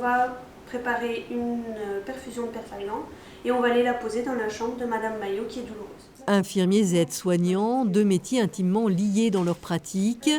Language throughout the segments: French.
va préparer une perfusion de perfalgan et on va aller la poser dans la chambre de Madame Maillot qui est douloureuse. Infirmiers et aides-soignants, deux métiers intimement liés dans leur pratique.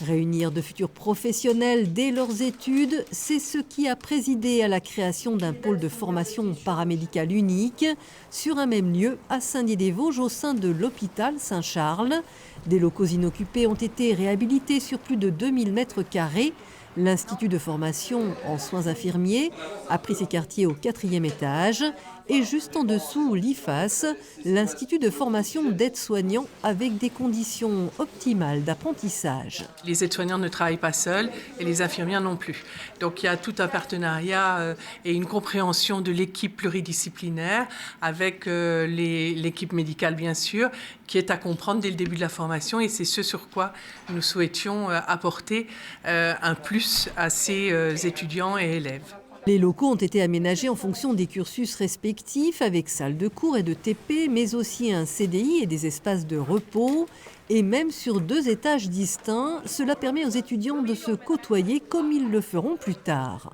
Réunir de futurs professionnels dès leurs études, c'est ce qui a présidé à la création d'un pôle de formation paramédicale unique sur un même lieu à Saint-Dié-des-Vosges au sein de l'hôpital Saint-Charles. Des locaux inoccupés ont été réhabilités sur plus de 2000 mètres carrés. L'Institut de formation en soins infirmiers a pris ses quartiers au 4e étage et juste en dessous l'IFAS, l'Institut de formation d'aides-soignants avec des conditions optimales d'apprentissage. Les aides-soignants ne travaillent pas seuls et les infirmières non plus. Donc il y a tout un partenariat et une compréhension de l'équipe pluridisciplinaire avec l'équipe médicale bien sûr, qui est à comprendre dès le début de la formation et c'est ce sur quoi nous souhaitions apporter un plus à ces étudiants et élèves. Les locaux ont été aménagés en fonction des cursus respectifs avec salle de cours et de TP, mais aussi un CDI et des espaces de repos. Et même sur 2 étages distincts, cela permet aux étudiants de se côtoyer comme ils le feront plus tard.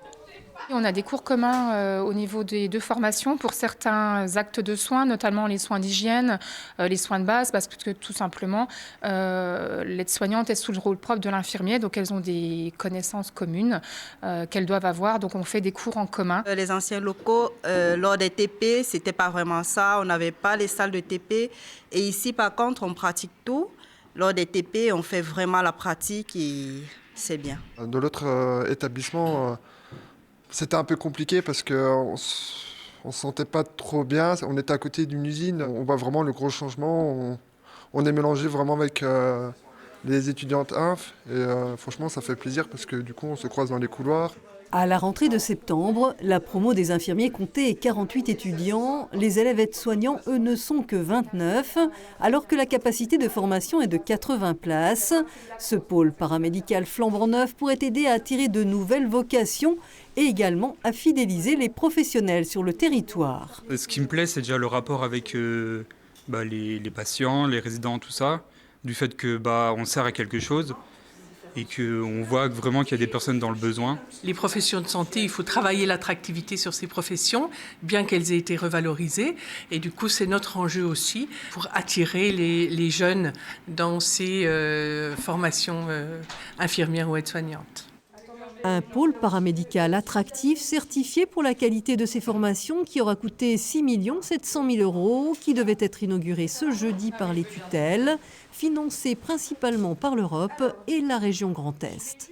On a des cours communs au niveau des 2 formations pour certains actes de soins, notamment les soins d'hygiène, les soins de base, parce que tout simplement, l'aide-soignante est sous le rôle propre de l'infirmier, donc elles ont des connaissances communes qu'elles doivent avoir, donc on fait des cours en commun. Les anciens locaux, lors des TP, c'était pas vraiment ça, on n'avait pas les salles de TP, et ici par contre, on pratique tout. Lors des TP, on fait vraiment la pratique et c'est bien. De l'autre établissement, c'était un peu compliqué parce qu'on ne se sentait pas trop bien. On était à côté d'une usine. On voit vraiment le gros changement. On est mélangé vraiment avec les étudiantes inf. Et franchement, ça fait plaisir parce que du coup, on se croise dans les couloirs. À la rentrée de septembre, la promo des infirmiers comptait 48 étudiants. Les élèves aides-soignants, eux, ne sont que 29, alors que la capacité de formation est de 80 places. Ce pôle paramédical flambant neuf pourrait aider à attirer de nouvelles vocations et également à fidéliser les professionnels sur le territoire. Ce qui me plaît, c'est déjà le rapport avec les patients, les résidents, tout ça, du fait que on sert à quelque chose. Et qu'on voit vraiment qu'il y a des personnes dans le besoin. Les professions de santé, il faut travailler l'attractivité sur ces professions, bien qu'elles aient été revalorisées. Et du coup, c'est notre enjeu aussi pour attirer les jeunes dans ces formations infirmières ou aides-soignantes. Un pôle paramédical attractif, certifié pour la qualité de ces formations, qui aura coûté 6 700 000 €, qui devait être inauguré ce jeudi par les tutelles, financé principalement par l'Europe et la région Grand Est.